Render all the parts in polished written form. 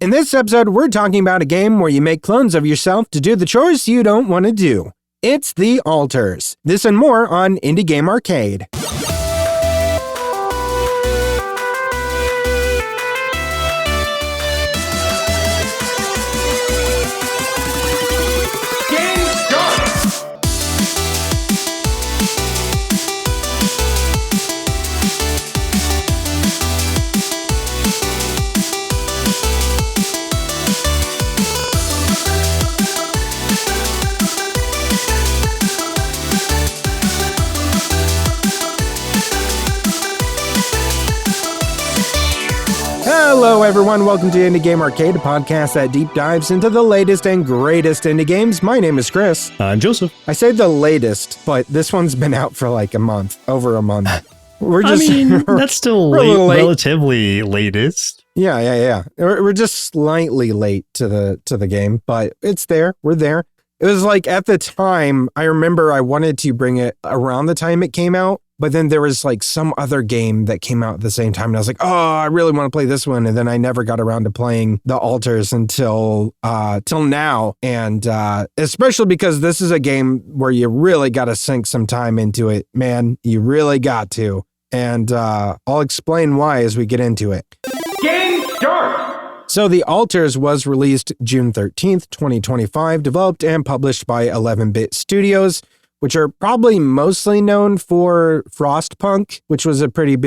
In this episode, we're talking about a game where you make clones of yourself to do the chores you don't want to do. It's The Alters. This and more on Indie Game Arcade. Hello everyone, welcome to Indie Game Arcade, a podcast that deep dives into the latest and greatest indie games. My name is Chris. I'm Joseph. I say the latest, but this one's been out for like a month, over a month. That's still relatively latest. Yeah. We're just slightly late to the game, but it's there. We're there. It was like at the time, I remember I wanted to bring it around the time it came out. But then there was like some other game that came out at the same time. And I was like, oh, I really want to play this one. And then I never got around to playing The Alters until now. And especially because this is a game where you really got to sink some time into it. Man, you really got to. And I'll explain why as we get into it. Game start! So The Alters was released June 13th, 2025, developed and published by 11-Bit Studios, which are probably mostly known for Frostpunk, which was a pretty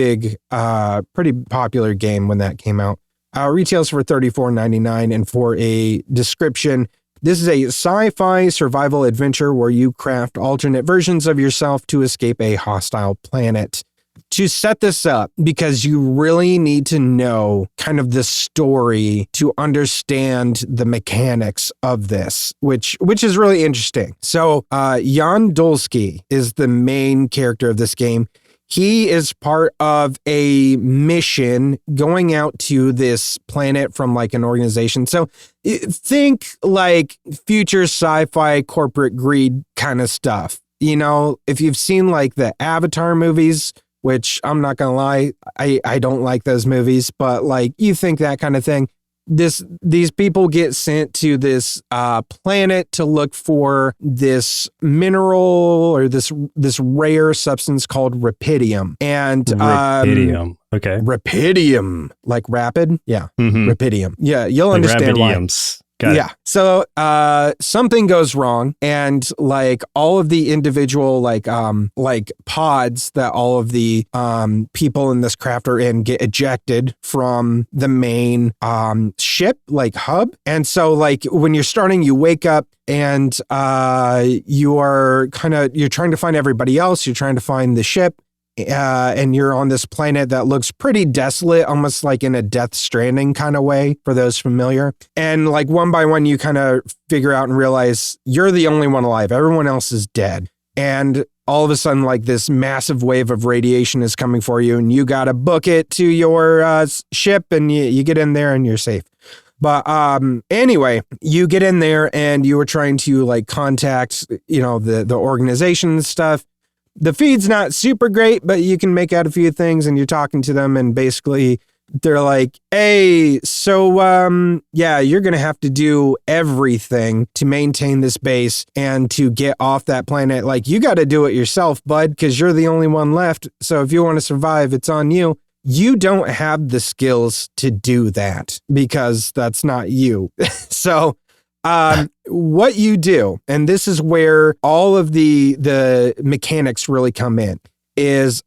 popular game when that came out. Retails for $34.99, and for a description, this is a sci-fi survival adventure where you craft alternate versions of yourself to escape a hostile planet. To set this up, because you really need to know kind of the story to understand the mechanics of this, which is really interesting. So Jan Dolsky is the main character of this game. He is part of a mission going out to this planet from like an organization. So think like future sci-fi corporate greed kind of stuff. You know, if you've seen like the Avatar movies, which I'm not going to lie, I don't like those movies, but like you think that kind of thing. These people get sent to this planet to look for this mineral or this rare substance called rapidium. And rapidium. Okay. Rapidium, like rapid. Yeah. Mm-hmm. Rapidium. Yeah. You'll like understand why. Yeah. So something goes wrong, and like all of the individual like pods that all of the people in this craft are in get ejected from the main ship, like hub. And so like when you're starting, you wake up and you're trying to find everybody else. You're trying to find the ship. And you're on this planet that looks pretty desolate, almost like in a Death Stranding kind of way, for those familiar. And like one by one, you kind of figure out and realize you're the only one alive. Everyone else is dead. And all of a sudden, like this massive wave of radiation is coming for you, and you got to book it to your ship, and you get in there and you're safe. But anyway, you get in there and you were trying to like contact, the organization and stuff. The feed's not super great, but you can make out a few things, and you're talking to them, and basically they're like, hey, so you're going to have to do everything to maintain this base and to get off that planet. Like, you got to do it yourself, bud, because you're the only one left. So if you want to survive, it's on you. You don't have the skills to do that because that's not you. So what you do, and this is where all of the mechanics really come in, is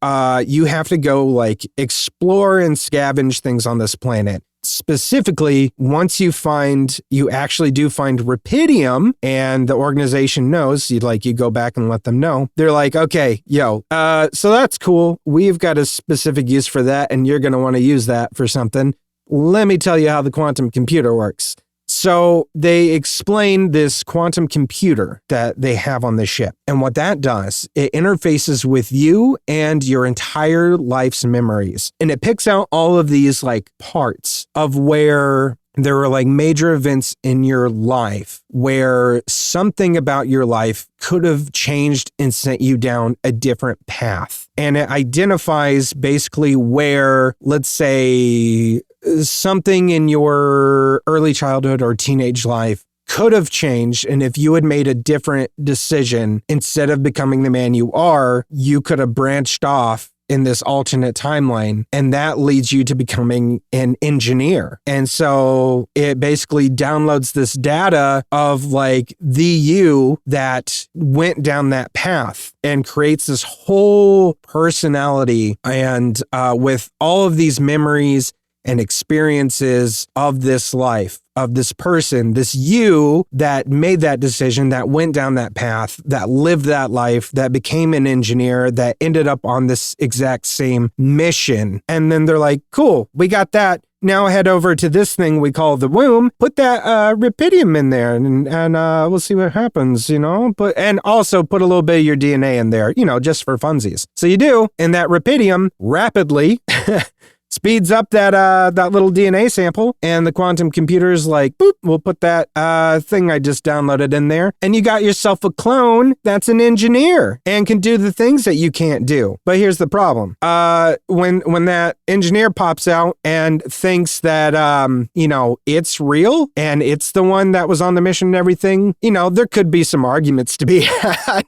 you have to go like explore and scavenge things on this planet. Specifically, once you actually do find rapidium, and the organization knows, you go back and let them know. They're like, okay, so that's cool. We've got a specific use for that, and you're going to want to use that for something. Let me tell you how the quantum computer works. So they explain this quantum computer that they have on the ship. And what that does, it interfaces with you and your entire life's memories. And it picks out all of these like parts of where there were like major events in your life where something about your life could have changed and sent you down a different path. And it identifies basically where, let's say, something in your early childhood or teenage life could have changed. And if you had made a different decision, instead of becoming the man you are, you could have branched off in this alternate timeline, and that leads you to becoming an engineer. And so it basically downloads this data of like the you that went down that path and creates this whole personality and with all of these memories and experiences of this life, of this person, this you that made that decision, that went down that path, that lived that life, that became an engineer, that ended up on this exact same mission. And then they're like, cool, we got that. Now head over to this thing we call the womb, put that rubidium in there and we'll see what happens, and also put a little bit of your DNA in there, just for funsies. So you do, and that rubidium rapidly speeds up that little DNA sample, and the quantum computer's like, boop, we'll put that thing I just downloaded in there, and you got yourself a clone that's an engineer and can do the things that you can't do. But here's the problem. When that engineer pops out and thinks that, it's real and it's the one that was on the mission and everything, there could be some arguments to be had.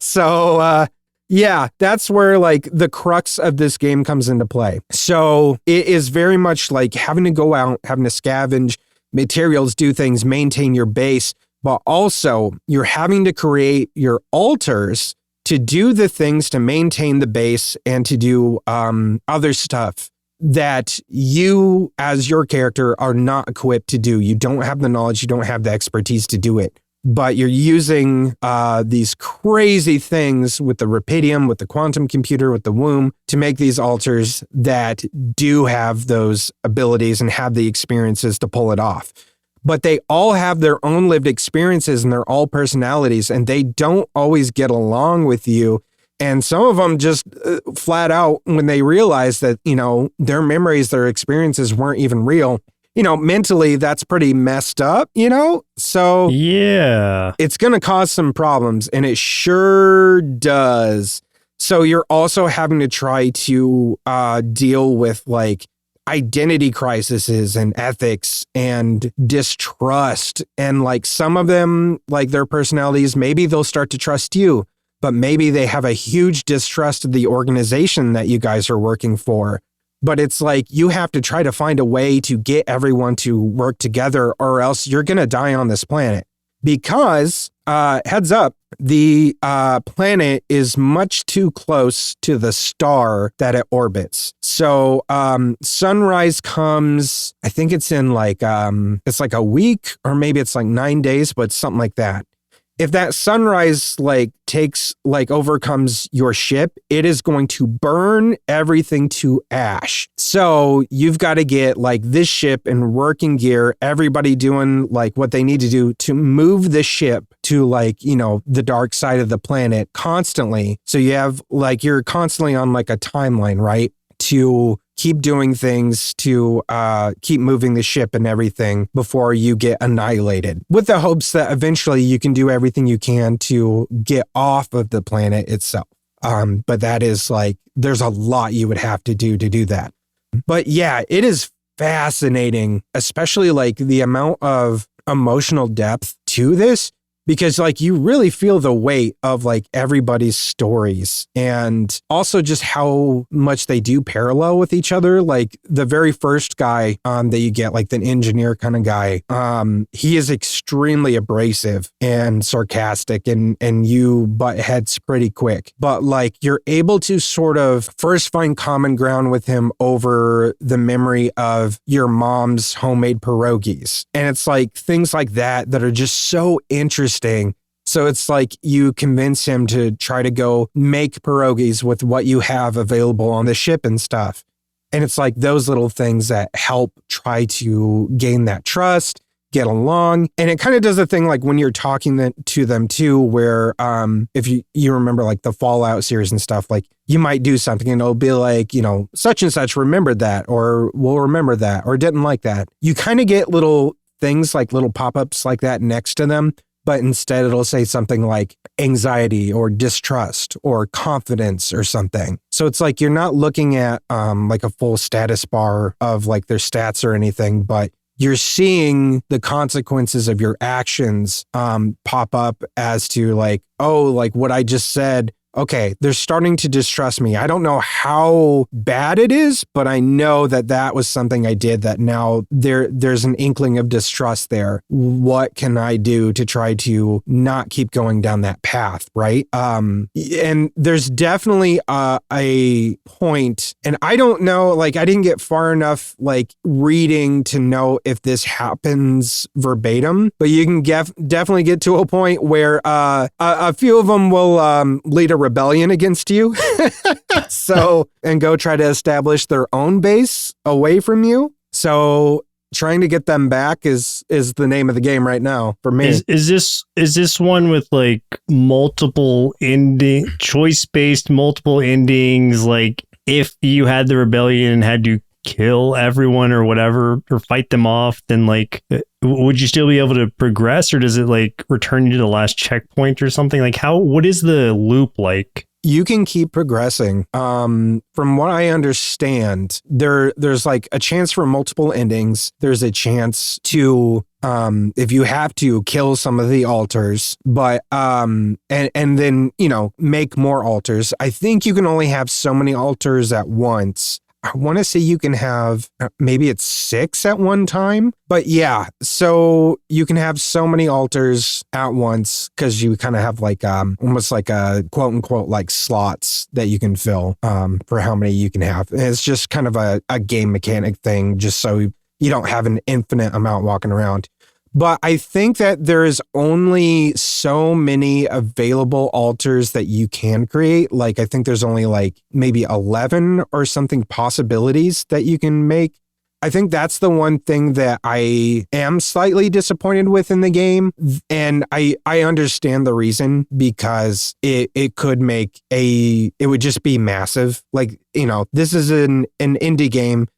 So, yeah, that's where like the crux of this game comes into play. So it is very much like having to go out, having to scavenge materials, do things, maintain your base, but also you're having to create your alters to do the things to maintain the base and to do other stuff that you as your character are not equipped to do. You don't have the knowledge, you don't have the expertise to do it. But you're using these crazy things with the rubidium, with the quantum computer, with the womb to make these alters that do have those abilities and have the experiences to pull it off. But they all have their own lived experiences and they're all personalities, and they don't always get along with you. And some of them just flat out, when they realize that, their memories, their experiences weren't even real, mentally, that's pretty messed up, So yeah, it's going to cause some problems, and it sure does. So you're also having to try to deal with like identity crises and ethics and distrust. And like some of them, like their personalities, maybe they'll start to trust you, but maybe they have a huge distrust of the organization that you guys are working for. But it's like you have to try to find a way to get everyone to work together, or else you're going to die on this planet. Because, heads up, the planet is much too close to the star that it orbits. So sunrise comes, I think it's in like, it's like a week, or maybe it's like 9 days, but something like that. If that sunrise overcomes your ship, it is going to burn everything to ash. So you've got to get like this ship in working gear, everybody doing like what they need to do to move the ship to like, the dark side of the planet constantly. So you have like, you're constantly on like a timeline, right? To keep doing things, to keep moving the ship and everything before you get annihilated, with the hopes that eventually you can do everything you can to get off of the planet itself. But that is like, there's a lot you would have to do that. But yeah, it is fascinating, especially like the amount of emotional depth to this, because like you really feel the weight of like everybody's stories, and also just how much they do parallel with each other. Like the very first guy that you get, like the engineer kind of guy, he is extremely abrasive and sarcastic, and you butt heads pretty quick. But like you're able to sort of first find common ground with him over the memory of your mom's homemade pierogies. And it's like things like that are just so interesting. So it's like you convince him to try to go make pierogies with what you have available on the ship and stuff. And it's like those little things that help try to gain that trust, get along. And it kind of does a thing like when you're talking to them too, where if you remember like the Fallout series and stuff, like you might do something and it'll be like, such and such remembered that, or will remember that, or didn't like that. You kind of get little things like little pop-ups like that next to them. but instead it'll say something like anxiety or distrust or confidence or something. So it's like you're not looking at like a full status bar of like their stats or anything, but you're seeing the consequences of your actions pop up as to like, oh, like what I just said. Okay, they're starting to distrust me. I don't know how bad it is, but I know that that was something I did that now there's an inkling of distrust there. What can I do to try to not keep going down that path, right? And there's definitely a point, and I don't know, like I didn't get far enough like reading to know if this happens verbatim, but you can definitely get to a point where a few of them will lead a rebellion against you. So, and go try to establish their own base away from you. So trying to get them back is the name of the game right now for me. Is this one with like multiple choice-based multiple endings? Like if you had the rebellion and had to kill everyone or whatever, or fight them off, then like would you still be able to progress, or does it like return you to the last checkpoint or something? Like what is the loop like? You can keep progressing. From what I understand, there's like a chance for multiple endings. There's a chance to if you have to kill some of the altars, but and then, you know, make more altars. I think you can only have so many altars at once. I want to say you can have, maybe it's 6 at one time, but yeah, so you can have so many altars at once because you kind of have like almost like a quote unquote like slots that you can fill for how many you can have. And it's just kind of a game mechanic thing, just so you don't have an infinite amount walking around. But I think that there is only so many available altars that you can create. Like, I think there's only like maybe 11 or something possibilities that you can make. I think that's the one thing that I am slightly disappointed with in the game. And I understand the reason, because it could make it would just be massive. Like, you know, this is an indie game.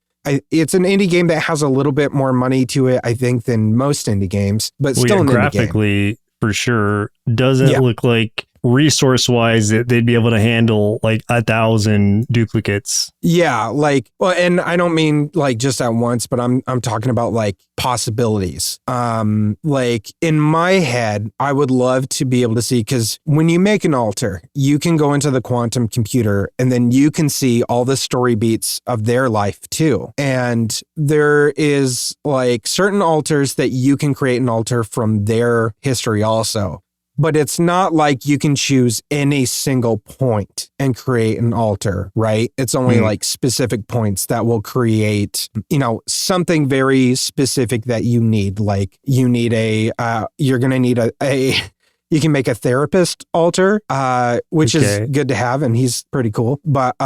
It's an indie game that has a little bit more money to it, I think, than most indie games, but still an indie game. Graphically, for sure, doesn't look like resource-wise that they'd be able to handle like 1,000 duplicates. Yeah, like, well, and I don't mean like just at once, but I'm talking about like possibilities. Like in my head, I would love to be able to see, because when you make an altar, you can go into the quantum computer and then you can see all the story beats of their life too. And there is like certain altars that you can create an altar from their history also. But it's not like you can choose any single point and create an altar, right? It's only like specific points that will create, you know, something very specific that you need. Like you need you're going to need you can make a therapist altar, which is good to have. And he's pretty cool. But,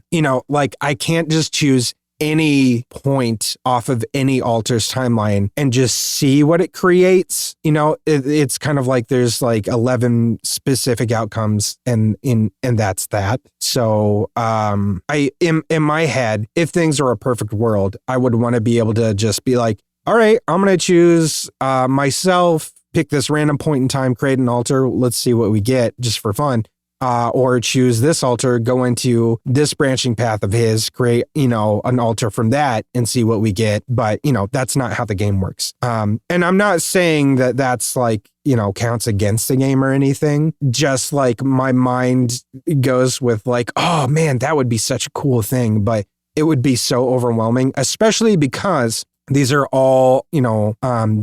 you know, like I can't just choose any point off of any altar's timeline and just see what it creates. You know, it's kind of like there's like 11 specific outcomes and that's that. So I in my head, if things are a perfect world, I would want to be able to just be like, all right, I'm going to choose myself, pick this random point in time, create an altar. Let's see what we get just for fun. Or choose this altar, go into this branching path of his, create, you know, an altar from that and see what we get. But, you know, that's not how the game works. And I'm not saying that that's like, you know, counts against the game or anything. Just like my mind goes with like, oh man, that would be such a cool thing. But it would be so overwhelming, especially because these are all, you know,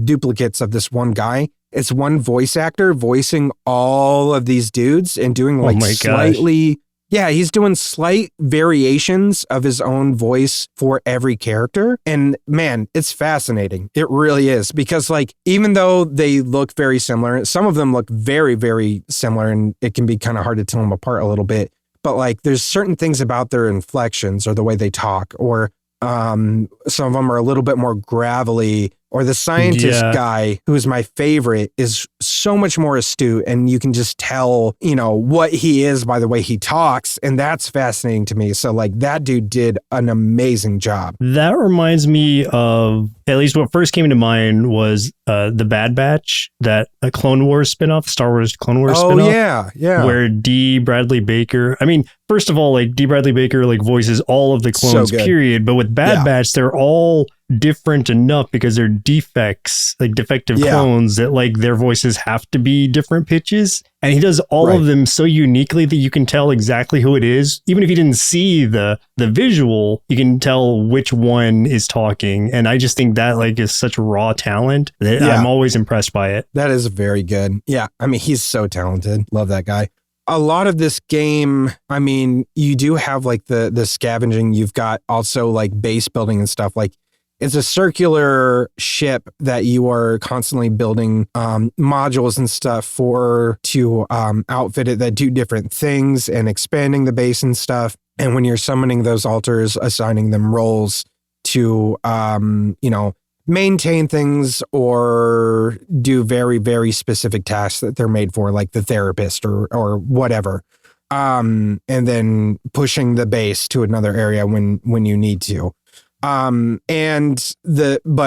duplicates of this one guy. It's one voice actor voicing all of these dudes and doing like slightly, he's doing slight variations of his own voice for every character. And man, it's fascinating. It really is, because like, even though they look very similar, some of them look very, very similar, and it can be kind of hard to tell them apart a little bit. But like, there's certain things about their inflections or the way they talk, or some of them are a little bit more gravelly, or the scientist guy, who is my favorite, is so much more astute, and you can just tell, what he is by the way he talks, and that's fascinating to me. So like that dude did an amazing job. That reminds me of, at least what first came to mind was the Bad Batch, that a Clone Wars spinoff, Star Wars Clone Wars spinoff. Yeah. Where D. Bradley Baker, I mean, first of all, like D. Bradley Baker like voices all of the clones, period. But with Bad Batch, they're all different enough because they're defects, like defective clones, that like their voices have to be different pitches. And he does all of them so uniquely that you can tell exactly who it is. Even if you didn't see the visual, you can tell which one is talking. And I just think that like is such raw talent that I'm always impressed by it. That is very good. Yeah. I mean, he's so talented. Love that guy. A lot of this game, I mean, you do have like the scavenging. You've got also like base building and stuff. Like it's a circular ship that you are constantly building modules and stuff to outfit it that do different things and expanding the base and stuff. And when you're summoning those altars, assigning them roles to, maintain things or do very, very specific tasks that they're made for, like the therapist or whatever. And then pushing the base to another area when you need to. But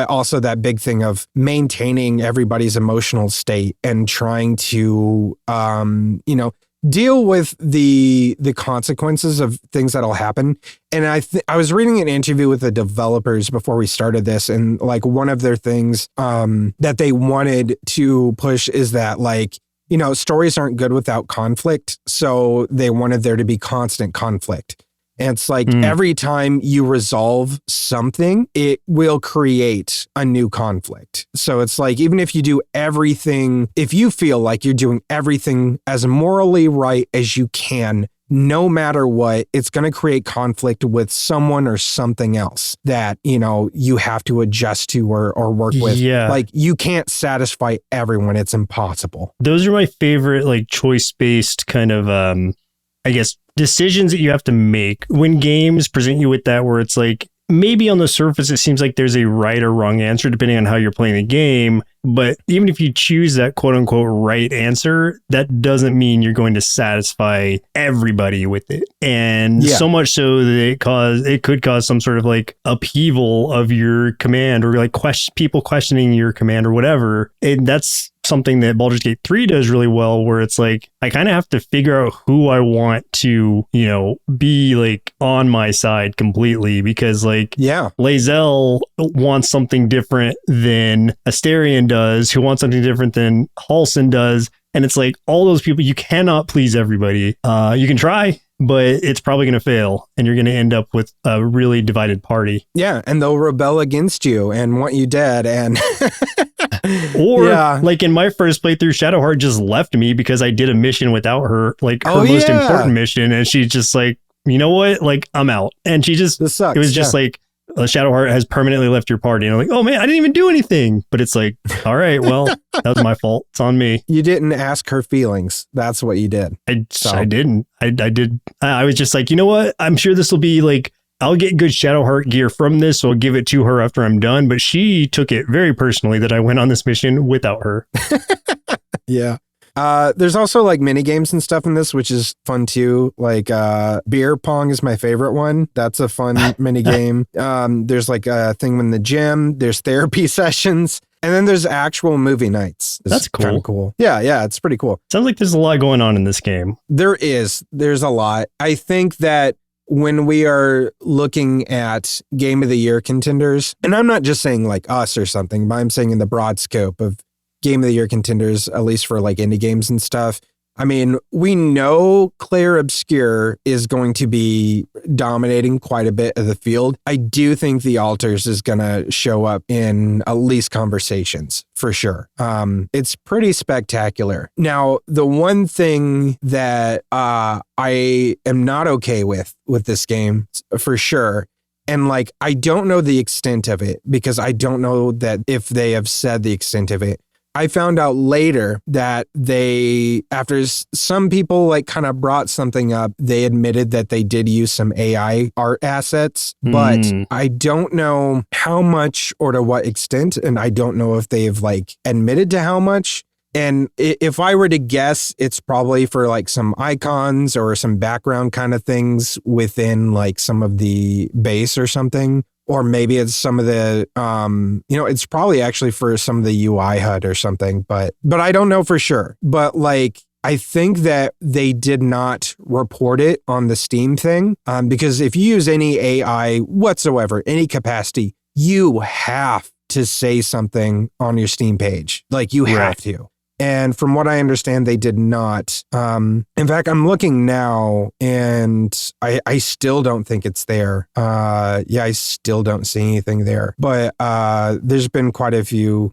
also that big thing of maintaining everybody's emotional state and trying to, deal with the consequences of things that'll happen. And I was reading an interview with the developers before we started this, and like one of their things that they wanted to push is that like, stories aren't good without conflict. So they wanted there to be constant conflict. And it's like every time you resolve something, it will create a new conflict. So it's like, even if you do everything, if you feel like you're doing everything as morally right as you can, no matter what, it's going to create conflict with someone or something else that, you have to adjust to or work with. Yeah. Like you can't satisfy everyone. It's impossible. Those are my favorite, like choice-based kind of, I guess, decisions that you have to make when games present you with that, where it's like, maybe on the surface, it seems like there's a right or wrong answer depending on how you're playing the game. But even if you choose that quote unquote right answer, that doesn't mean you're going to satisfy everybody with it. And so much so that it could cause some sort of like upheaval of your command, or like people questioning your command or whatever. And that's something that Baldur's Gate 3 does really well, where it's like, I kind of have to figure out who I want to, be like on my side completely, because like, Lae'zel wants something different than Astarion does, who wants something different than Halsin does. And it's like, all those people, you cannot please everybody. You can try, but it's probably going to fail, and you're going to end up with a really divided party. Yeah, and they'll rebel against you and want you dead. And or like in my first playthrough, Shadowheart just left me because I did a mission without her, like her most important mission, and she's just like, you know what, like I'm out. And she just, this sucks. It was just like, Shadowheart has permanently left your party. And I'm like, oh man, I didn't even do anything. But it's like, all right, well, that was my fault. It's on me. You didn't ask her feelings. That's what you did. I didn't. I did. I was just like, you know what? I'm sure this will be like, I'll get good Shadowheart gear from this, so I'll give it to her after I'm done. But she took it very personally that I went on this mission without her. Yeah. There's also like mini games and stuff in this, which is fun too. Like beer pong is my favorite one. That's a fun mini game. There's like a thing in the gym. There's therapy sessions. And then there's actual movie nights. That's cool. Kind of cool. Yeah, it's pretty cool. Sounds like there's a lot going on in this game. There's a lot. I think that when we are looking at Game of the Year contenders, and I'm not just saying like us or something, but I'm saying in the broad scope of Game of the Year contenders, at least for like indie games and stuff. I mean, we know Claire Obscure is going to be dominating quite a bit of the field. I do think The Altars is going to show up in at least conversations for sure. It's pretty spectacular. Now, the one thing that I am not okay with this game for sure, and like, I don't know the extent of it because I don't know that if they have said the extent of it. I found out later that after some people like kind of brought something up, they admitted that they did use some AI art assets, but I don't know how much or to what extent. And I don't know if they've like admitted to how much. And if I were to guess, it's probably for like some icons or some background kind of things within like some of the base or something. Or maybe it's some of the, it's probably actually for some of the UI HUD or something, but I don't know for sure. But like, I think that they did not report it on the Steam thing, because if you use any AI whatsoever, any capacity, you have to say something on your Steam page. Like you have to. And from what I understand, they did not. In fact, I'm looking now and I still don't think it's there. I still don't see anything there. But there's been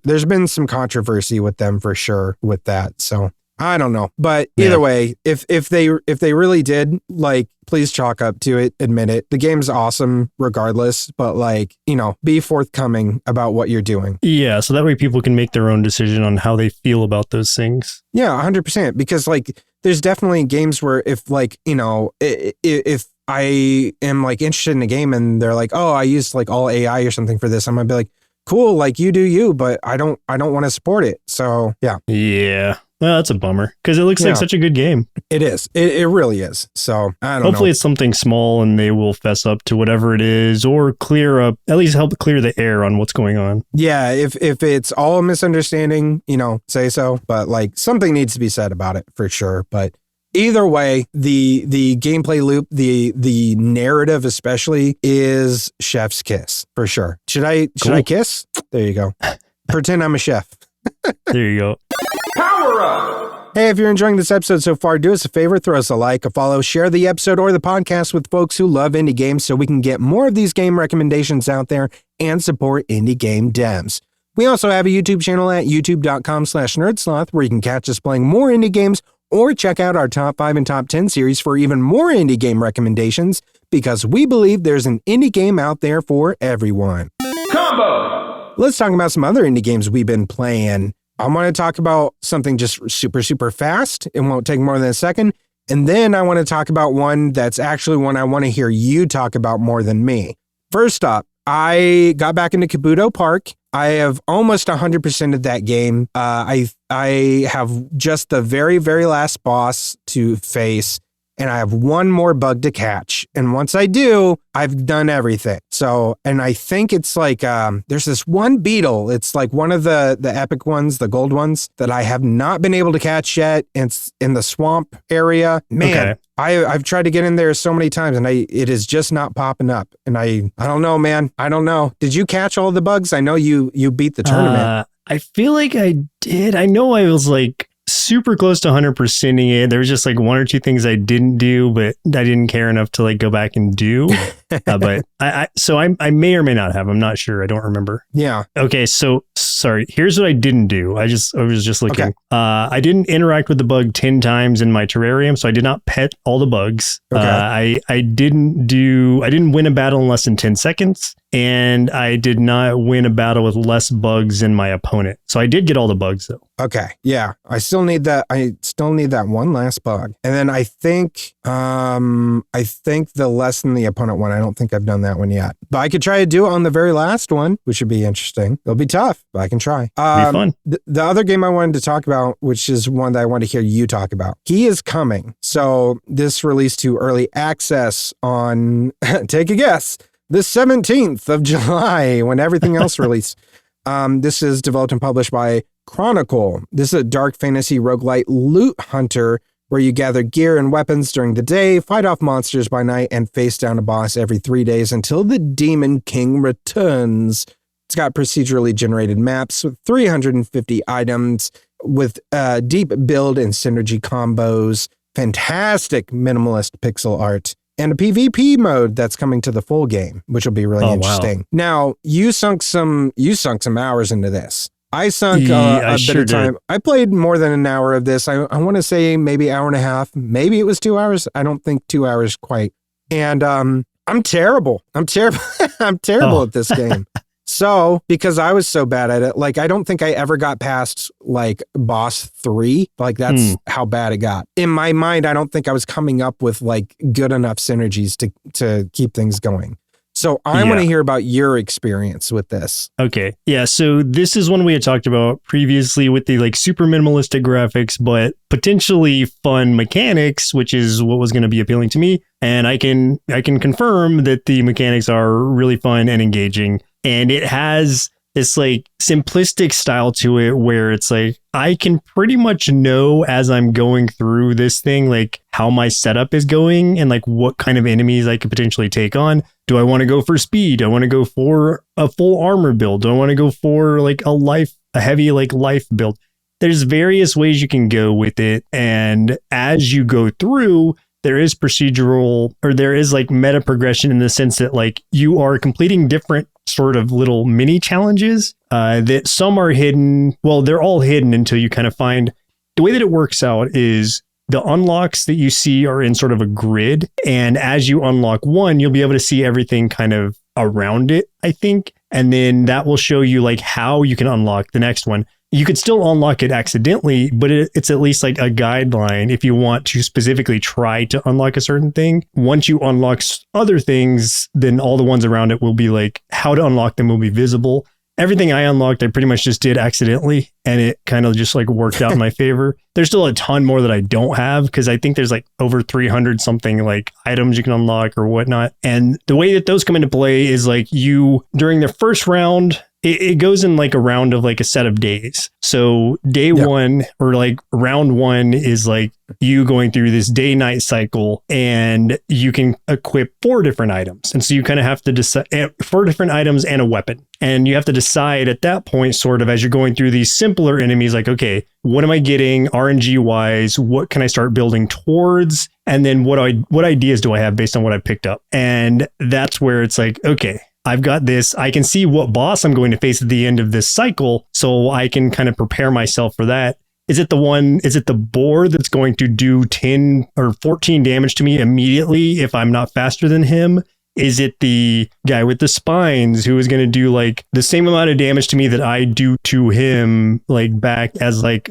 there's been some controversy with them for sure with that. So I don't know. But either way, if they really did, like, please chalk up to it, admit it. The game's awesome regardless, but like, be forthcoming about what you're doing. Yeah, so that way people can make their own decision on how they feel about those things. Yeah, 100%. Because like, there's definitely games where if like, if I am like interested in a game and they're like, oh, I used like all AI or something for this, I'm gonna be like, cool, like you do you, but I don't want to support it. So yeah. Yeah. Well, that's a bummer because it looks like such a good game. It is. It really is. So I don't know. Hopefully it's something small and they will fess up to whatever it is or at least help clear the air on what's going on. Yeah. If it's all a misunderstanding, say so. But like something needs to be said about it for sure. But either way, the gameplay loop, the narrative especially is chef's kiss for sure. Should I kiss? There you go. Pretend I'm a chef. There you go. Power up! Hey, if you're enjoying this episode so far, do us a favor, throw us a like, a follow, share the episode or the podcast with folks who love indie games so we can get more of these game recommendations out there and support indie game devs. We also have a YouTube channel at youtube.com/nerdsloth where you can catch us playing more indie games or check out our top 5 and top 10 series for even more indie game recommendations because we believe there's an indie game out there for everyone. Combo! Let's talk about some other indie games we've been playing. I want to talk about something just super, super fast. It won't take more than a second. And then I want to talk about one that's actually one I want to hear you talk about more than me. First up, I got back into Kabuto Park. I have almost 100% of that game. I have just the very, very last boss to face, and I have one more bug to catch. And once I do, I've done everything. So, and I think it's like, there's this one beetle. It's like one of the epic ones, the gold ones that I have not been able to catch yet. It's in the swamp area. Man, okay. I've tried to get in there so many times and it is just not popping up. And I don't know, man. I don't know. Did you catch all the bugs? I know you beat the tournament. I feel like I did. I know I was like super close to 100%ing it. There was just like one or two things I didn't do, but I didn't care enough to like go back and do. But I may or may not have. I'm not sure. I don't remember. Yeah. Okay. So sorry. Here's what I didn't do. I was just looking. Okay. I didn't interact with the bug 10 times in my terrarium, so I did not pet all the bugs. Okay. I didn't win a battle in less than 10 seconds. And I did not win a battle with less bugs than my opponent. So I did get all the bugs though. Okay. Yeah. I still need that one last bug. And then I think the less than the opponent one, I don't think I've done that one yet. But I could try to do it on the very last one, which would be interesting. It'll be tough, but I can try. Be fun. The other game I wanted to talk about, which is one that I want to hear you talk about. He is Coming. So this released to early access on, take a guess, the 17th of July when everything else released. This is developed and published by Chronicle. This is a dark fantasy roguelite loot hunter where you gather gear and weapons during the day, fight off monsters by night, and face down a boss every 3 days until the Demon King returns. It's got procedurally generated maps with 350 items with deep build and synergy combos, fantastic minimalist pixel art, and a PvP mode that's coming to the full game, which will be really interesting. Wow. Now, you sunk some hours into this. I sunk a bit of time. I played more than an hour of this. I want to say maybe hour and a half. Maybe it was 2 hours. I don't think 2 hours quite. And I'm terrible. I'm terrible at this game. So, because I was so bad at it, like, I don't think I ever got past like boss 3. Like, that's how bad it got. In my mind, I don't think I was coming up with like good enough synergies to keep things going. So I want to hear about your experience with this. Okay. Yeah. So this is one we had talked about previously with the like super minimalistic graphics, but potentially fun mechanics, which is what was going to be appealing to me. And I can confirm that the mechanics are really fun and engaging. And it has this like simplistic style to it where it's like, I can pretty much know as I'm going through this thing, like how my setup is going and like what kind of enemies I could potentially take on. Do I want to go for speed? Do I want to go for a full armor build? Do I want to go for like a heavy like life build? There's various ways you can go with it. And as you go through, there is like meta progression in the sense that like you are completing different sort of little mini challenges that some are hidden. Well, they're all hidden until you kind of find the way that it works out is the unlocks that you see are in sort of a grid. And as you unlock one, you'll be able to see everything kind of around it, I think. And then that will show you like how you can unlock the next one. You could still unlock it accidentally, but it's at least like a guideline if you want to specifically try to unlock a certain thing. Once you unlock other things, then all the ones around it will be like how to unlock them will be visible. Everything I unlocked, I pretty much just did accidentally, and it kind of just like worked out in my favor. There's still a ton more that I don't have because I think there's like over 300 something like items you can unlock or whatnot. And the way that those come into play is like you, during the first round, it goes in like a round of like a set of days. So day one or like round one is like you going through this day-night cycle and you can equip 4 different items. And so you kind of have to decide 4 different items and a weapon. And you have to decide at that point, sort of as you're going through these simpler enemies, like, okay, what am I getting RNG wise? What can I start building towards? And then what ideas do I have based on what I picked up? And that's where it's like, okay, I've got this. I can see what boss I'm going to face at the end of this cycle, so I can kind of prepare myself for that. Is it the boar that's going to do 10 or 14 damage to me immediately if I'm not faster than him? Is it the guy with the spines who is going to do like the same amount of damage to me that I do to him, like back as like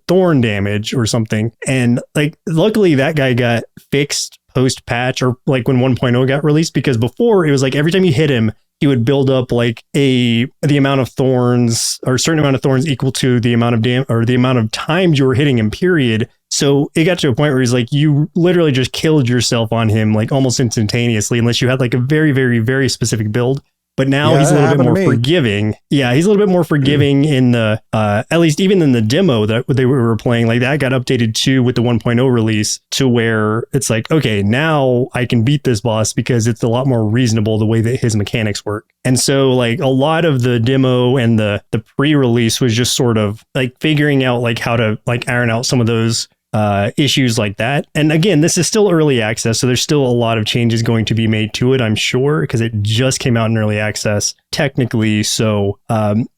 thorn damage or something? And like, luckily that guy got fixed post patch or like when 1.0 got released, because before it was like every time you hit him, he would build up like the amount of thorns or a certain amount of thorns equal to the amount of or the amount of times you were hitting him, period. So it got to a point where he's like, you literally just killed yourself on him like almost instantaneously, unless you had like a very, very, very specific build. But now he's a little bit more forgiving. Yeah, he's a little bit more forgiving in the, at least even in the demo that they were playing, like that got updated too with the 1.0 release to where it's like, okay, now I can beat this boss because it's a lot more reasonable the way that his mechanics work. And so like a lot of the demo and the pre-release was just sort of like figuring out like how to like iron out some of those issues like that. And again, this is still early access, so there's still a lot of changes going to be made to it, I'm sure, because it just came out in early access technically. So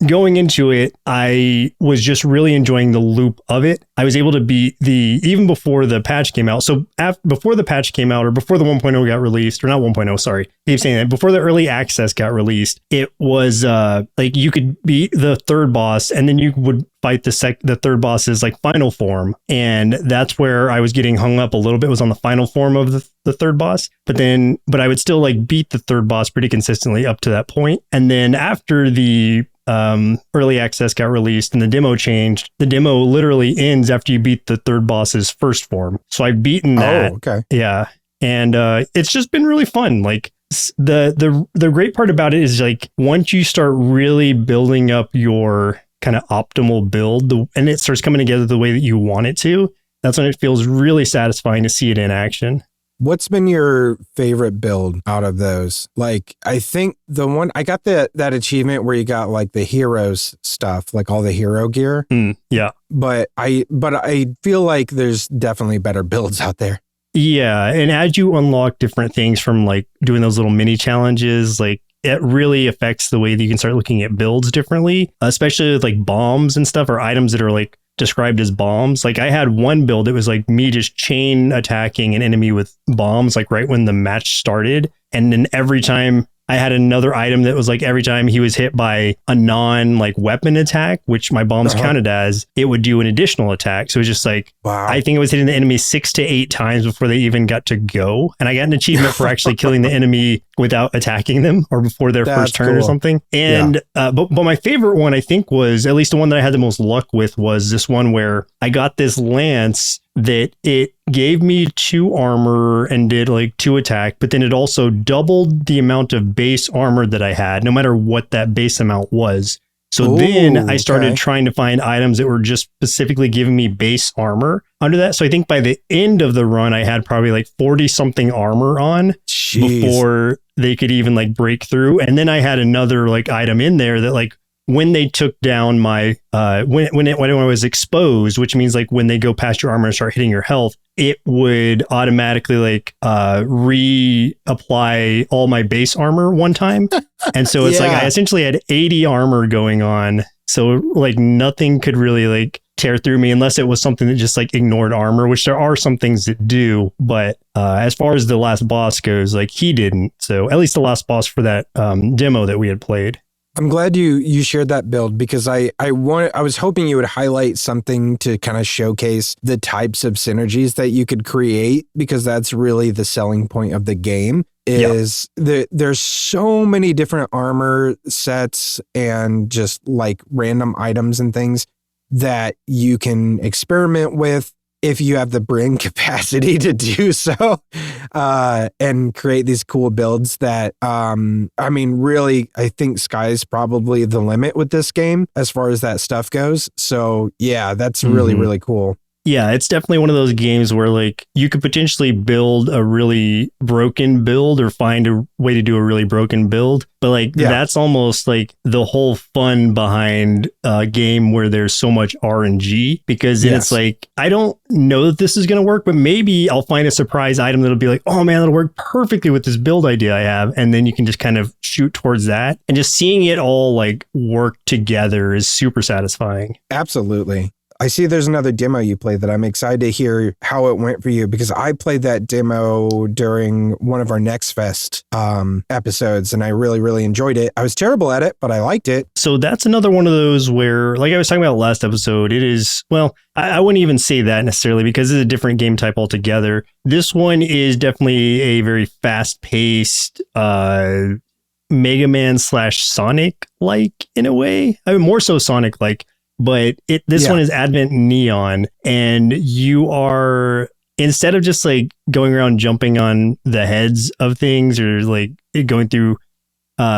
going into it, I was just really enjoying the loop of it. I was able to beat even before the patch came out. So before the patch came out, or before the 1.0 got released, or not 1.0, sorry, I keep saying that, before the early access got released, it was like you could beat the third boss and then you would fight the third boss's like final form. And that's where I was getting hung up a little bit, was on the final form of the third boss. But I would still like beat the third boss pretty consistently up to that point. And then after the early access got released and the demo changed, the demo literally ends after you beat the third boss's first form. So I've beaten that. Oh, okay. Yeah. And it's just been really fun. Like the great part about it is like once you start really building up your kind of optimal build and it starts coming together the way that you want it to, that's when it feels really satisfying to see it in action. What's been your favorite build out of those? Like, I think the one I got that achievement where you got like the heroes stuff, like all the hero gear. Yeah. But I feel like there's definitely better builds out there. Yeah. And as you unlock different things from like doing those little mini challenges, like it really affects the way that you can start looking at builds differently, especially with like bombs and stuff or items that are like described as bombs. Like I had one build that was like me just chain attacking an enemy with bombs, like right when the match started. And then every time I had another item that was like every time he was hit by a non like weapon attack, which my bombs counted as, it would do an additional attack. So it was just like, I think it was hitting the enemy 6 to 8 times before they even got to go. And I got an achievement for actually killing the enemy without attacking them or before their first turn or something. And, but my favorite one, I think, was at least the one that I had the most luck with, was this one where I got this lance that it gave me 2 armor and did like 2 attack, but then it also doubled the amount of base armor that I had, no matter what that base amount was. So then I started trying to find items that were just specifically giving me base armor under that. So I think by the end of the run, I had probably like 40 something armor on before they could even like break through. And then I had another like item in there that like, when they took down my, when I was exposed, which means like when they go past your armor and start hitting your health, it would automatically like reapply all my base armor one time. And so it's like I essentially had 80 armor going on. So like nothing could really like tear through me unless it was something that just like ignored armor, which there are some things that do. But as far as the last boss goes, like he didn't. So at least the last boss for that demo that we had played. I'm glad you shared that build, because I was hoping you would highlight something to kind of showcase the types of synergies that you could create, because that's really the selling point of the game. There's so many different armor sets and just like random items and things that you can experiment with if you have the brain capacity to do so, and create these cool builds that, I mean, really, I think sky's probably the limit with this game as far as that stuff goes. So yeah, that's really, really cool. Yeah, it's definitely one of those games where like you could potentially build a really broken build or find a way to do a really broken build. But like that's almost like the whole fun behind a game where there's so much RNG, because then it's like, I don't know that this is going to work, but maybe I'll find a surprise item that'll be like, oh man, that'll work perfectly with this build idea I have. And then you can just kind of shoot towards that. And just seeing it all like work together is super satisfying. Absolutely. I see there's another demo you played that I'm excited to hear how it went for you, because I played that demo during one of our Next Fest episodes, and I really, really enjoyed it. I was terrible at it, but I liked it. So that's another one of those where, like I was talking about last episode, it is, well, I wouldn't even say that necessarily, because it's a different game type altogether. This one is definitely a very fast-paced Mega Man / Sonic-like in a way. I mean, more so Sonic-like. But this one is Advent Neon, and you are, instead of just like going around jumping on the heads of things or like going through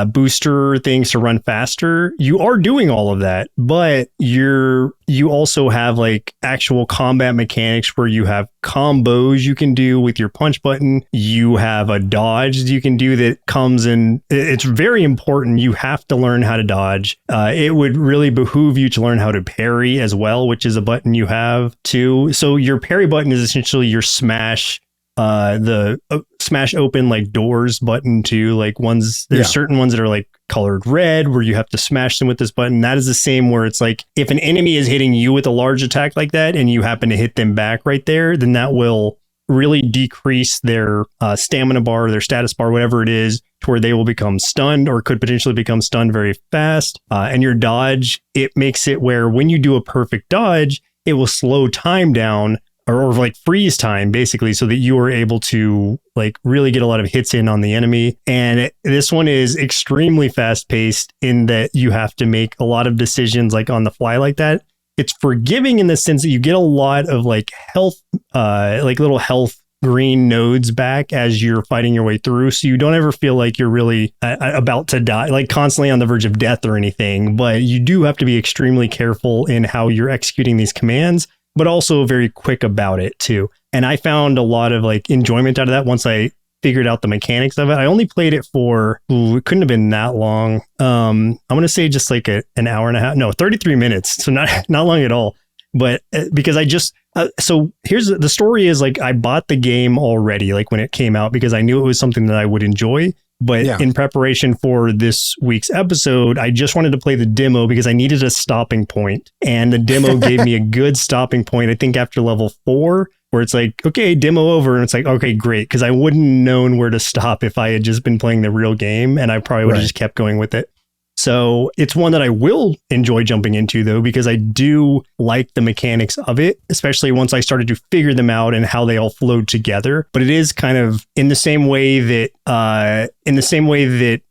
booster things to run faster, you are doing all of that, but you also have like actual combat mechanics where you have combos you can do with your punch button. You have a dodge you can do that comes in. It's very important. You have to learn how to dodge. It would really behoove you to learn how to parry as well, which is a button you have too. So your parry button is essentially your smash, the smash open like doors button too. Like there's certain ones that are like colored red where you have to smash them with this button. That is the same where it's like, if an enemy is hitting you with a large attack like that and you happen to hit them back right there, then that will really decrease their stamina bar, their status bar, whatever it is, to where they will become stunned or could potentially become stunned very fast. And your dodge, it makes it where when you do a perfect dodge, it will slow time down, or like freeze time basically, so that you are able to like really get a lot of hits in on the enemy. And this one is extremely fast paced in that you have to make a lot of decisions like on the fly like that. It's forgiving in the sense that you get a lot of like health, like little health green nodes back as you're fighting your way through. So you don't ever feel like you're really about to die, like constantly on the verge of death or anything, but you do have to be extremely careful in how you're executing these commands, but also very quick about it too. And I found a lot of like enjoyment out of that once I figured out the mechanics of it. I only played it for, it couldn't have been that long. I'm going to say just like an hour and a half, no, 33 minutes. So not long at all. But because I just, so here's the story is like, I bought the game already, like when it came out, because I knew it was something that I would enjoy. But in preparation for this week's episode, I just wanted to play the demo because I needed a stopping point. And the demo gave me a good stopping point, I think after level 4, where it's like, okay, demo over. And it's like, okay, great. Because I wouldn't known where to stop if I had just been playing the real game, and I probably would have just kept going with it. So it's one that I will enjoy jumping into, though, because I do like the mechanics of it, especially once I started to figure them out and how they all flowed together. But it is kind of in the same way that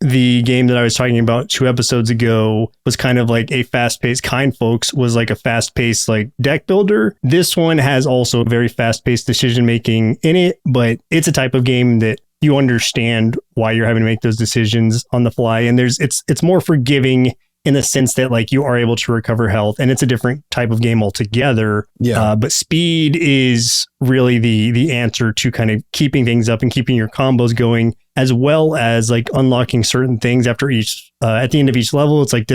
the game that I was talking about 2 episodes ago was kind of like a fast-paced Kind Folks was like a fast-paced like deck builder. This one has also very fast-paced decision-making in it, but it's a type of game that you understand why you're having to make those decisions on the fly. And it's more forgiving in the sense that like you are able to recover health, and it's a different type of game altogether. Yeah. But speed is really the answer to kind of keeping things up and keeping your combos going, as well as like unlocking certain things after each, at the end of each level. It's like,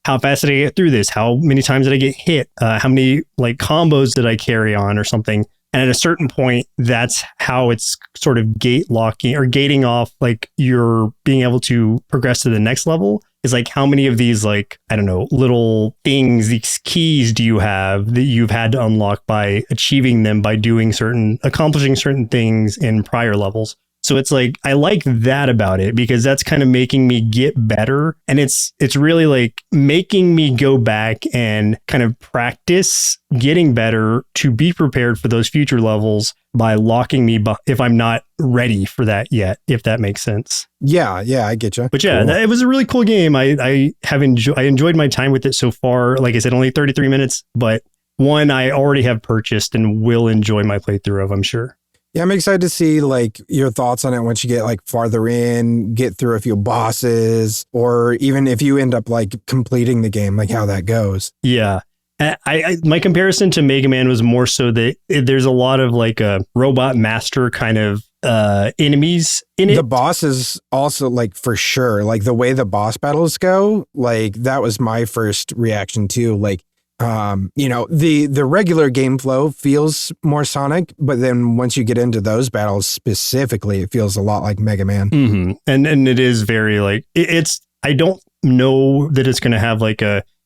how fast did I get through this? How many times did I get hit? How many like combos did I carry on or something? And at a certain point, that's how it's sort of gate locking or gating off, like you're being able to progress to the next level. Is like, how many of these, like, I don't know, little things, these keys do you have that you've had to unlock by achieving them, by accomplishing certain things in prior levels. So it's like, I like that about it, because that's kind of making me get better. And it's really like making me go back and kind of practice getting better to be prepared for those future levels by locking me if I'm not ready for that yet, if that makes sense. Yeah, I get you. But yeah, it was a really cool game. I enjoyed my time with it so far. Like I said, only 33 minutes, but one I already have purchased and will enjoy my playthrough of, I'm sure. Yeah, I'm excited to see like your thoughts on it once you get like farther in, get through a few bosses, or even if you end up like completing the game, like how that goes. Yeah. My comparison to Mega Man was more so that there's a lot of like a robot master kind of enemies in it. The bosses also, like, for sure, like the way the boss battles go, like that was my first reaction too. Like, the regular game flow feels more Sonic, but then once you get into those battles specifically, it feels a lot like Mega Man. Mm-hmm. And it is very like, I don't know that it's going to have like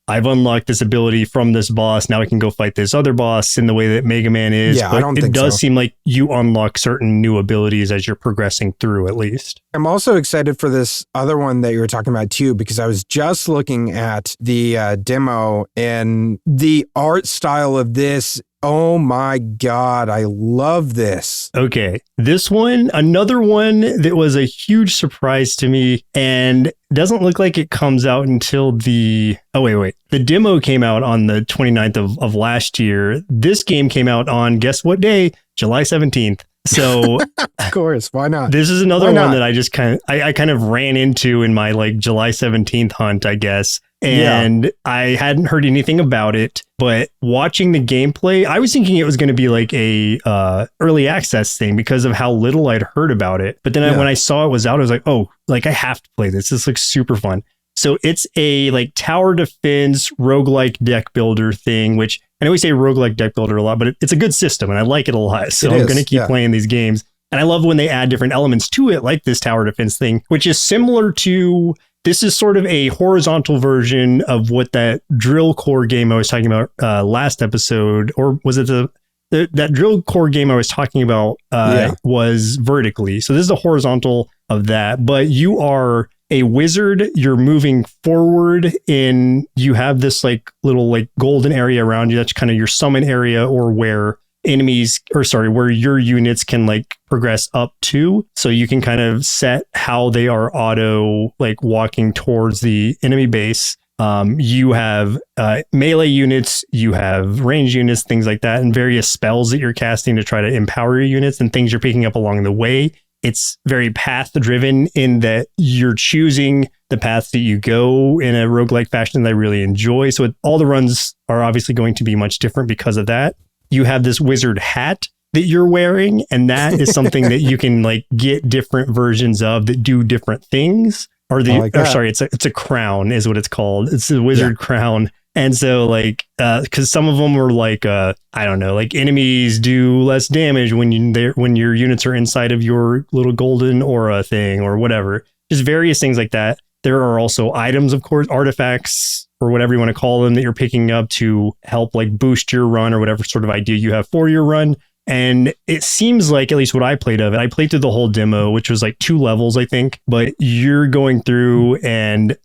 I've unlocked this ability from this boss, now I can go fight this other boss in the way that Mega Man is. Yeah, but I don't think it does so. seem like you unlock certain new abilities as you're progressing through, at least. I'm also excited for this other one that you were talking about too, because I was just looking at the demo, and the art style of this, oh my God, I love this. Okay. This one, another one that was a huge surprise to me, and doesn't look like it comes out until the demo came out on the 29th of last year. This game came out on, guess what day? July 17th. So of course, why not? This is another one that I just kind of ran into in my like July 17th hunt, I guess. And I hadn't heard anything about it, but watching the gameplay, I was thinking it was going to be like a early access thing because of how little I'd heard about it. But then when I saw it was out, I was like, oh, like I have to play this. This looks super fun. So it's a like tower defense roguelike deck builder thing, which I know we say roguelike deck builder a lot, but it's a good system and I like it a lot. So I'm going to keep playing these games. And I love when they add different elements to it, like this tower defense thing, which is similar to, this is sort of a horizontal version of what that drill core game I was talking about last episode, or was it that drill core game I was talking about was vertically. So this is a horizontal of that, but you are a wizard, you're moving forward you have this like little like golden area around you. That's kind of your summon area, or where where your units can like progress up to. So you can kind of set how they are auto like walking towards the enemy base. You have melee units, you have range units, things like that, and various spells that you're casting to try to empower your units and things you're picking up along the way. It's very path driven in that you're choosing the paths that you go in a roguelike fashion that I really enjoy. So all the runs are obviously going to be much different because of that. You have this wizard hat that you're wearing, and that is something that you can like get different versions of that do different things. It's a crown is what it's called. It's a wizard crown. And so like, cause some of them were like, I don't know, like enemies do less damage when your units are inside of your little golden aura thing or whatever, just various things like that. There are also items, of course, artifacts or whatever you want to call them that you're picking up to help like boost your run or whatever sort of idea you have for your run. And it seems like, at least what I played of it, I played through the whole demo, which was like 2 levels, I think. But you're going through and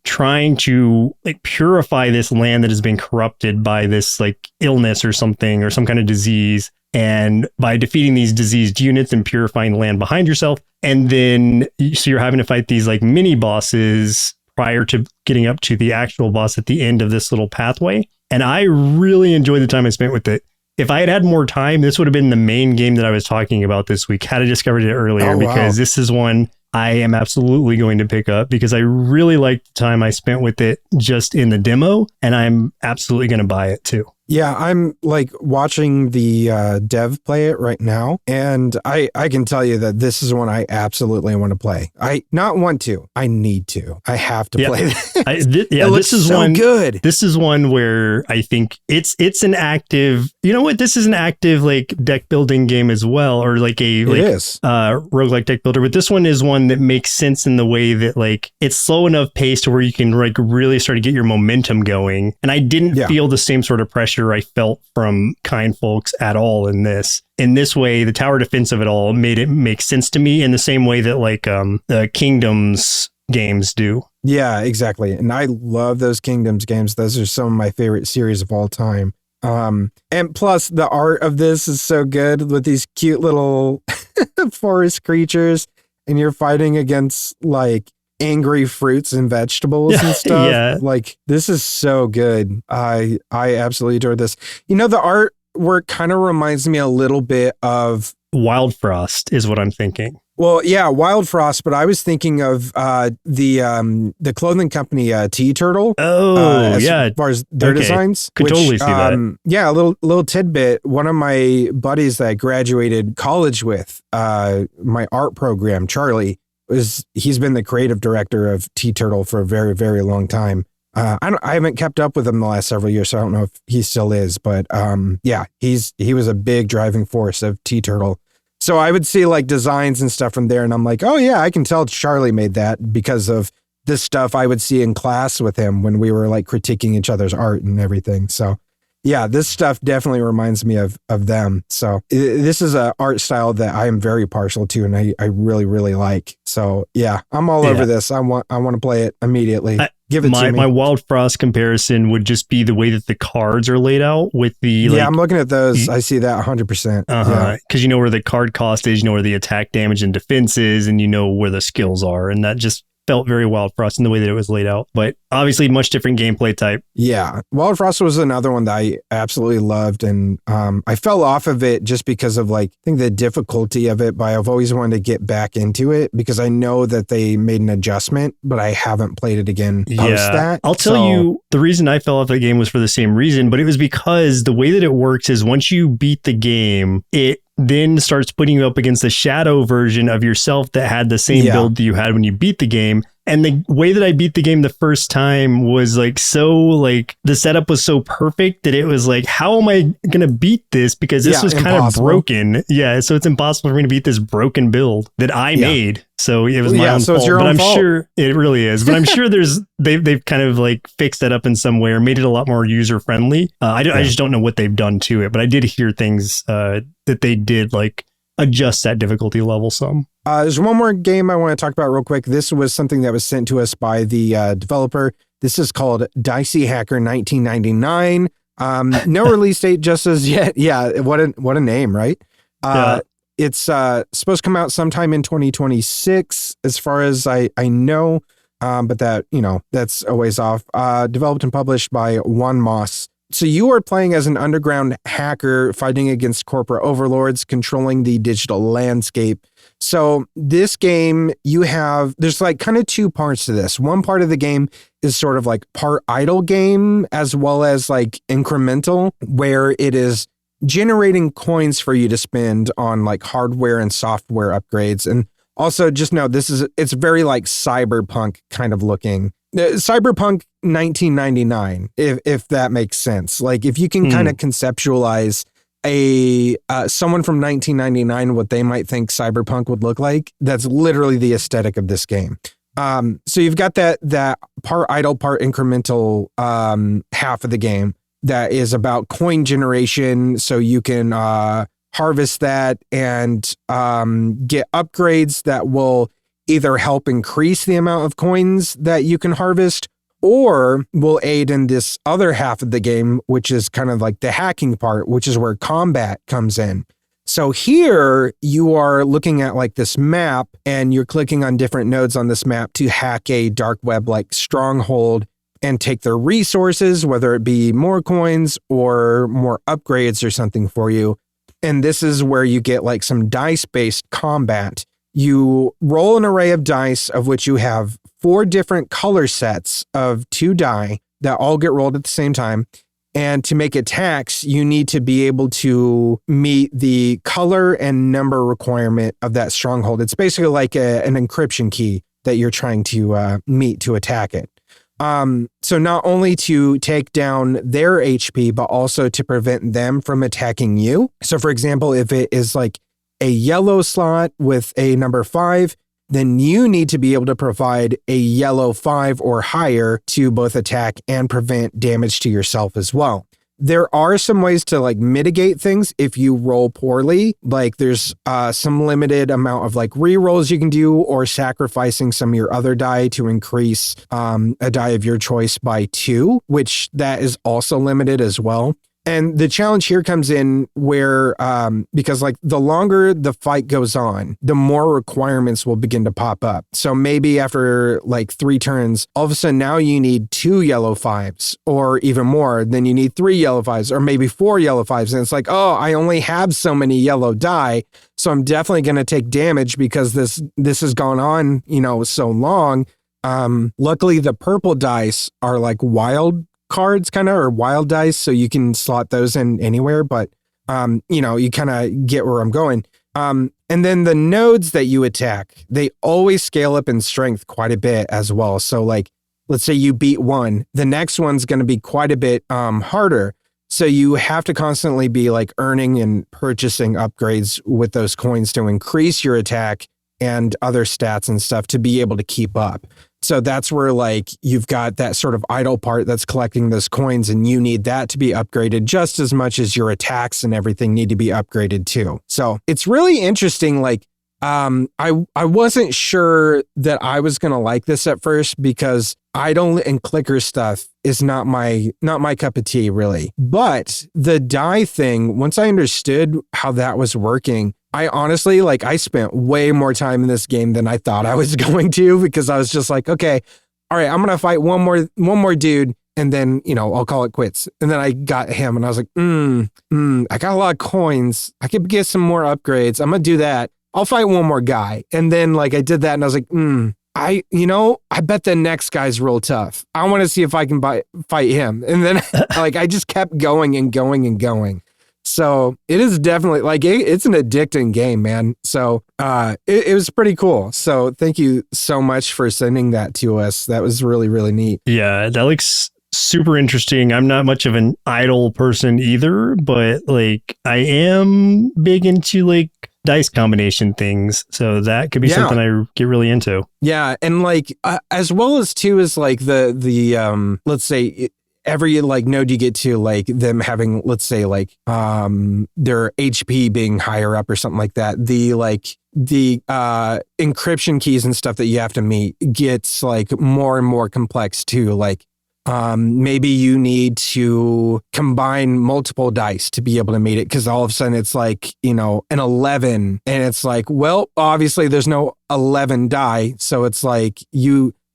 trying to like purify this land that has been corrupted by this like illness or something or some kind of disease. And by defeating these diseased units and purifying the land behind yourself. And then so you're having to fight these like mini bosses prior to getting up to the actual boss at the end of this little pathway. And I really enjoyed the time I spent with it. If I had had more time, this would have been the main game that I was talking about this week, had I discovered it earlier, because this is one I am absolutely going to pick up because I really liked the time I spent with it just in the demo, and I'm absolutely going to buy it too. Yeah, I'm like watching the dev play it right now, and I can tell you that this is one I absolutely want to play. I not want to, I need to. I have to play this. This is so one good. This is one where I think it's an active. You know what? This is an active like deck building game as well, or like a roguelike deck builder. But this one is one that makes sense in the way that like it's slow enough pace to where you can like really start to get your momentum going. And I didn't feel the same sort of pressure I felt from Kind Folks at all in this. In this way, the tower defense of it all made it make sense to me in the same way that like the Kingdoms games do. Yeah, exactly. And I love those Kingdoms games. Those are some of my favorite series of all time. And plus the art of this is so good with these cute little forest creatures, and you're fighting against like angry fruits and vegetables and stuff. Yeah. Like this is so good. I absolutely adore this. You know, the artwork kind of reminds me a little bit of Wild Frost is what I'm thinking. Well, yeah, Wild Frost, but I was thinking of the clothing company Tea Turtle. As far as their designs, could totally see that. Yeah, a little tidbit. One of my buddies that I graduated college with, my art program, Charlie, he's been the creative director of Tea Turtle for a very, very long time. I haven't kept up with him the last several years, so I don't know if he still is, but yeah, he was a big driving force of Tea Turtle. So I would see like designs and stuff from there, and I'm like, oh yeah, I can tell Charlie made that because of this stuff I would see in class with him when we were like critiquing each other's art and everything. So yeah, this stuff definitely reminds me of them. So this is an art style that I am very partial to, and I really, really like. So yeah, I'm all over this. I want to play it immediately. Give it to me. My Wild Frost comparison would just be the way that the cards are laid out with the like, I'm looking at those. I see that 100%. Because you know where the card cost is, you know where the attack damage and defense is, and you know where the skills are, and that just felt very Wild Frost in the way that it was laid out, but obviously much different gameplay type. Yeah. Wild Frost was another one that I absolutely loved, and I fell off of it just because of like, I think the difficulty of it, but I've always wanted to get back into it because I know that they made an adjustment, but I haven't played it again post that. I'll tell you, the reason I fell off the game was for the same reason, but it was because the way that it works is once you beat the game, it then starts putting you up against the shadow version of yourself that had the same build that you had when you beat the game. And the way that I beat the game the first time was like, so like the setup was so perfect that it was like, how am I going to beat this? Because this was kind of broken. Yeah. So it's impossible for me to beat this broken build that I made. So it was my own fault, but I'm sure it really is, but I'm sure they've kind of like fixed that up in some way or made it a lot more user friendly. I just don't know what they've done to it, but I did hear things that they did like adjust that difficulty level some. There's one more game I want to talk about real quick. This was something that was sent to us by the developer. This is called Dicey Hacker 1999. No release date just as yet. Yeah, what a name, right? It's supposed to come out sometime in 2026, as far as I know. But that, that's a ways off. Developed and published by Juan Moss. So you are playing as an underground hacker fighting against corporate overlords, controlling the digital landscape. So this game, there's like kind of 2 parts to this. One part of the game is sort of like part idle game as well as like incremental, where it is generating coins for you to spend on like hardware and software upgrades. And also just know it's very like cyberpunk kind of looking. Cyberpunk 1999, if that makes sense. Like if you can kind of conceptualize someone from 1999, what they might think cyberpunk would look like, that's literally the aesthetic of this game. So you've got that part idle, part incremental half of the game that is about coin generation. So you can harvest that and get upgrades that will either help increase the amount of coins that you can harvest or will aid in this other half of the game, which is kind of like the hacking part, which is where combat comes in. So here you are looking at like this map and you're clicking on different nodes on this map to hack a dark web like stronghold and take their resources, whether it be more coins or more upgrades or something for you. And this is where you get like some dice-based combat. You roll an array of dice of which you have 4 different color sets of 2 die that all get rolled at the same time. And to make attacks, you need to be able to meet the color and number requirement of that stronghold. It's basically like an encryption key that you're trying to meet to attack it. So not only to take down their HP, but also to prevent them from attacking you. So for example, if it is like a yellow slot with a number 5, then you need to be able to provide a yellow 5 or higher to both attack and prevent damage to yourself as well. There are some ways to like mitigate things if you roll poorly. Like there's some limited amount of like rerolls you can do or sacrificing some of your other die to increase a die of your choice by 2, which that is also limited as well. And the challenge here comes in where, because like the longer the fight goes on, the more requirements will begin to pop up. So maybe after like 3 turns, all of a sudden now you need 2 yellow 5s or even more. Then you need 3 yellow 5s or maybe 4 yellow 5s. And it's like, oh, I only have so many yellow die. So I'm definitely going to take damage because this has gone on, so long. Luckily the purple dice are like wild cards kind of, or wild dice, so you can slot those in anywhere, but you kind of get where I'm going. And then the nodes that you attack, they always scale up in strength quite a bit as well. So like, let's say you beat one, the next one's going to be quite a bit harder. So you have to constantly be like earning and purchasing upgrades with those coins to increase your attack and other stats and stuff to be able to keep up. So that's where like you've got that sort of idle part that's collecting those coins and you need that to be upgraded just as much as your attacks and everything need to be upgraded too. So it's really interesting. Like I wasn't sure that I was going to like this at first because idle and clicker stuff is not my cup of tea really. But the die thing, once I understood how that was working, I honestly, like, I spent way more time in this game than I thought I was going to because I was just like, okay, all right, I'm going to fight one more dude and then, I'll call it quits. And then I got him and I was like, I got a lot of coins. I could get some more upgrades. I'm going to do that. I'll fight one more guy. And then like I did that and I was like, I bet the next guy's real tough. I want to see if I can fight him. And then like I just kept going and going and going. So it is definitely like it's an addicting game, man. So it was pretty cool. So thank you so much for sending that to us. That was really, really neat. Yeah, that looks super interesting. I'm not much of an idle person either, but like I am big into like dice combination things. So that could be something I get really into. Yeah. And like as well as too is like the let's say every like node you get to, like them having, let's say like their HP being higher up or something like that, the encryption keys and stuff that you have to meet gets like more and more complex too. Like maybe you need to combine multiple dice to be able to meet it because all of a sudden it's like an 11 and it's like, well, obviously there's no 11 die, so it's like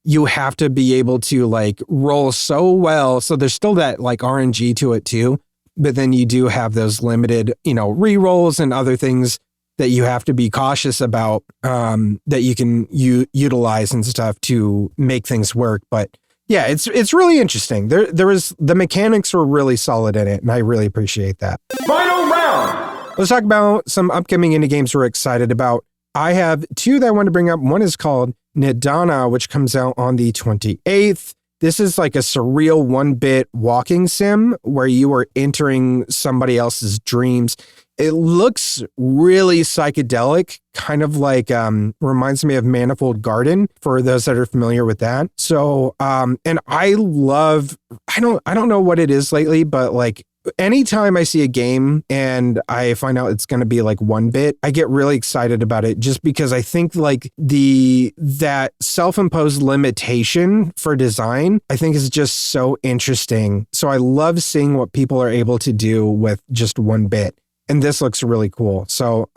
you have to be able to like roll so well. So there's still that like RNG to it too. But then you do have those limited, re-rolls and other things that you have to be cautious about that you can utilize and stuff to make things work. But yeah, it's really interesting. The mechanics were really solid in it and I really appreciate that. Final round. Let's talk about some upcoming indie games we're excited about. I have 2 that I want to bring up. One is called Nidana, which comes out on the 28th. This is like a surreal 1-bit walking sim where you are entering somebody else's dreams. It looks really psychedelic, kind of like reminds me of Manifold Garden for those that are familiar with that. So and I don't know what it is lately, but like anytime I see a game and I find out it's going to be like 1-bit, I get really excited about it just because I think like that self-imposed limitation for design, I think is just so interesting. So I love seeing what people are able to do with just 1-bit. And this looks really cool. So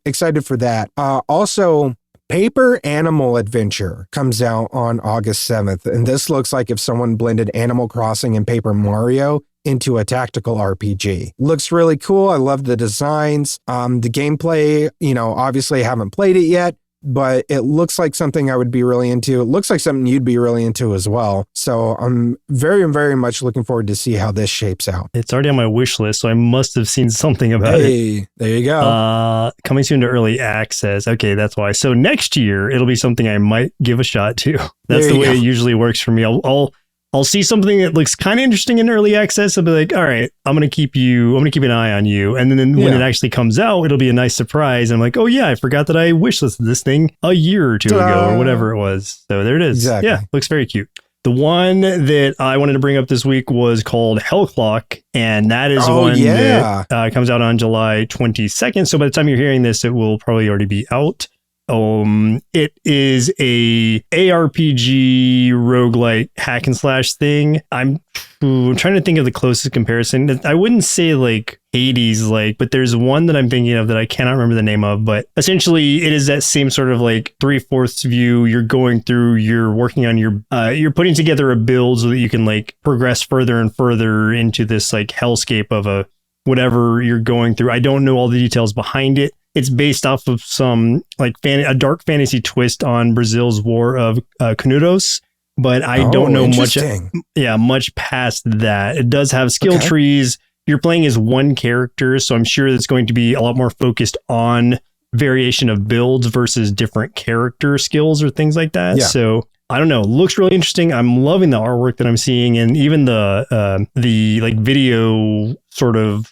excited for that. Also, Paper Animal Adventure comes out on August 7th. And this looks like if someone blended Animal Crossing and Paper Mario into a tactical RPG. Looks really cool. I love the designs. The gameplay, obviously I haven't played it yet, but it looks like something I would be really into. It looks like something you'd be really into as well. So I'm very, very much looking forward to see how this shapes out. It's already on my wish list, so I must have seen something about it. There you go. Coming soon to early access. Okay, that's why. So next year, it'll be something I might give a shot to. That's the way it usually works for me. I'll see something that looks kind of interesting in early access. I'll be like, all right, I'm going to keep an eye on you. And then when it actually comes out, it'll be a nice surprise. I'm like, oh yeah, I forgot that I wishlisted this thing a year or two ago or whatever it was. So there it is. Exactly. Yeah, looks very cute. The one that I wanted to bring up this week was called Hell Clock. And that is that comes out on July 22nd. So by the time you're hearing this, it will probably already be out. It is a ARPG roguelike hack and slash thing. I'm trying to think of the closest comparison. I wouldn't say like Hades but there's one that I'm thinking of that I cannot remember the name of, but essentially it is that same sort of like 3/4 view. You're going through, you're working on you're putting together a build so that you can like progress further and further into this like hellscape of whatever you're going through. I don't know all the details behind it. It's based off of some like a dark fantasy twist on Brazil's War of Canudos, but I don't know much past that. It does have skill trees. You're playing as one character, so I'm sure it's going to be a lot more focused on variation of builds versus different character skills or things like that. Yeah. So I don't know. Looks really interesting. I'm loving the artwork that I'm seeing, and even the like video sort of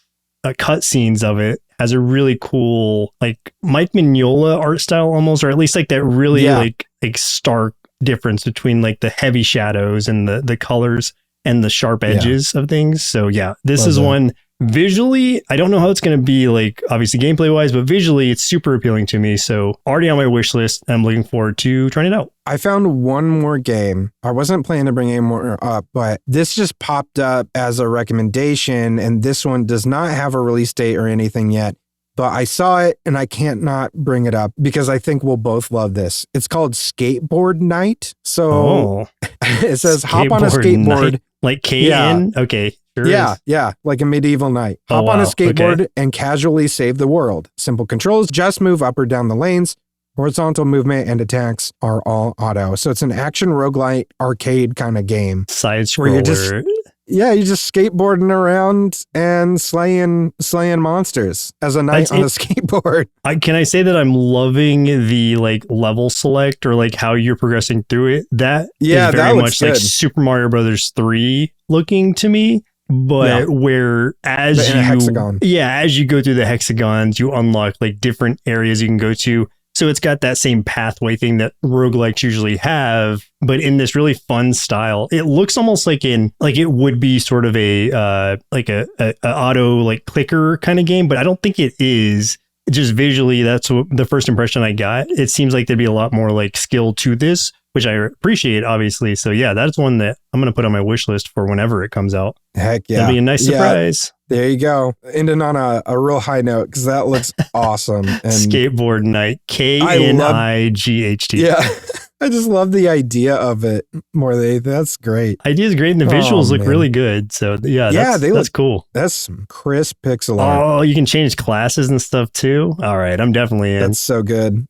cut scenes of it has a really cool like Mike Mignola art style almost, or at least like that really like stark difference between like the heavy shadows and the colors and the sharp edges of things. So yeah, this is one visually, I don't know how it's going to be like obviously gameplay wise, but visually it's super appealing to me. So already on my wish list. I'm looking forward to trying it out. I found one more game. I wasn't planning to bring any more up, but this just popped up as a recommendation, and this one does not have a release date or anything yet, but I saw it and I can't not bring it up because I think we'll both love this. It's called Skateboard Night. So it says hop on a skateboard. Night. Like KN? Yeah. Okay. Sure yeah, like a medieval night. Hop on a skateboard and casually save the world. Simple controls, just move up or down the lanes. Horizontal movement and attacks are all auto. So it's an action roguelite arcade kind of game. Side scroller. You're just skateboarding around and slaying monsters as a knight on a skateboard. Can I say that I'm loving the like level select or like how you're progressing through it? That is very much like Super Mario Brothers 3 looking to me. But where as you go through the hexagons, you unlock like different areas you can go to. So it's got that same pathway thing that roguelikes usually have, but in this really fun style. It looks almost like it would be sort of a auto like clicker kind of game, but I don't think it is. Just visually, that's the first impression I got. It seems like there'd be a lot more like skill to this, which I appreciate, obviously. So yeah, that's one that I'm going to put on my wish list for whenever it comes out. Heck yeah. It'll be a nice surprise. There you go. Ending on a real high note because that looks awesome. And Skateboard Night. KNIGHT. Yeah. I just love the idea of it more. That's great. Idea is great, and the visuals look really good. So yeah, that's cool. That's some crisp pixel art. Oh, you can change classes and stuff too. All right, I'm definitely in. That's so good.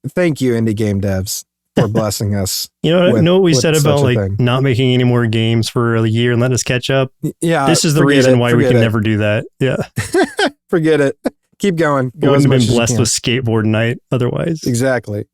Thank you, indie game devs, for blessing us. You know what we said about like not making any more games for a year and let us catch up? Yeah. This is the reason why we can never do that. Yeah. Forget it. Keep going. We wouldn't have been blessed with Skateboard Night otherwise. Exactly.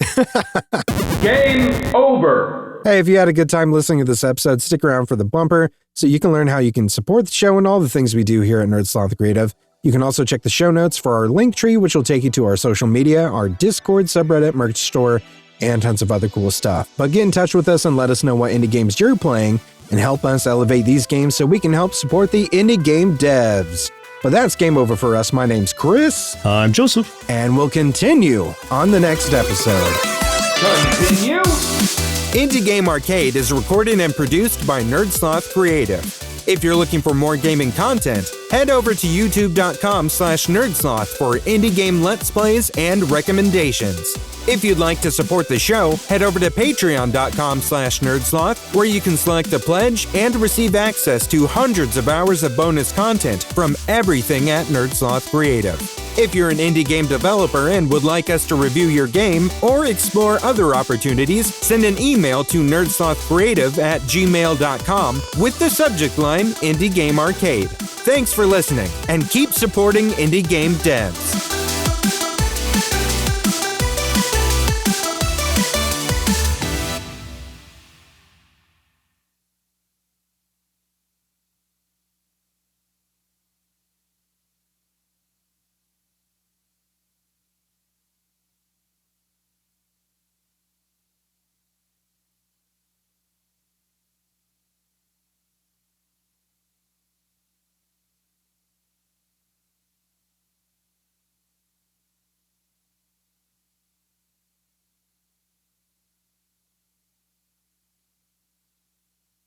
Game over. Hey, if you had a good time listening to this episode, stick around for the bumper so you can learn how you can support the show and all the things we do here at Sloth Creative. You can also check the show notes for our link tree, which will take you to our social media, our Discord, subreddit, merch store, and tons of other cool stuff. But get in touch with us and let us know what indie games you're playing and help us elevate these games so we can help support the indie game devs. But that's game over for us. My name's Chris. I'm Joseph. And we'll continue on the next episode. Continue. Indie Game Arcade is recorded and produced by Sloth Creative. If you're looking for more gaming content, head over to youtube.com/nerdsloth for indie game let's plays and recommendations. If you'd like to support the show, head over to patreon.com/nerdsloth, where you can select a pledge and receive access to hundreds of hours of bonus content from everything at Sloth Creative. If you're an indie game developer and would like us to review your game or explore other opportunities, send an email to nerdslothcreative@gmail.com with the subject line Indie Game Arcade. Thanks for listening, and keep supporting indie game devs.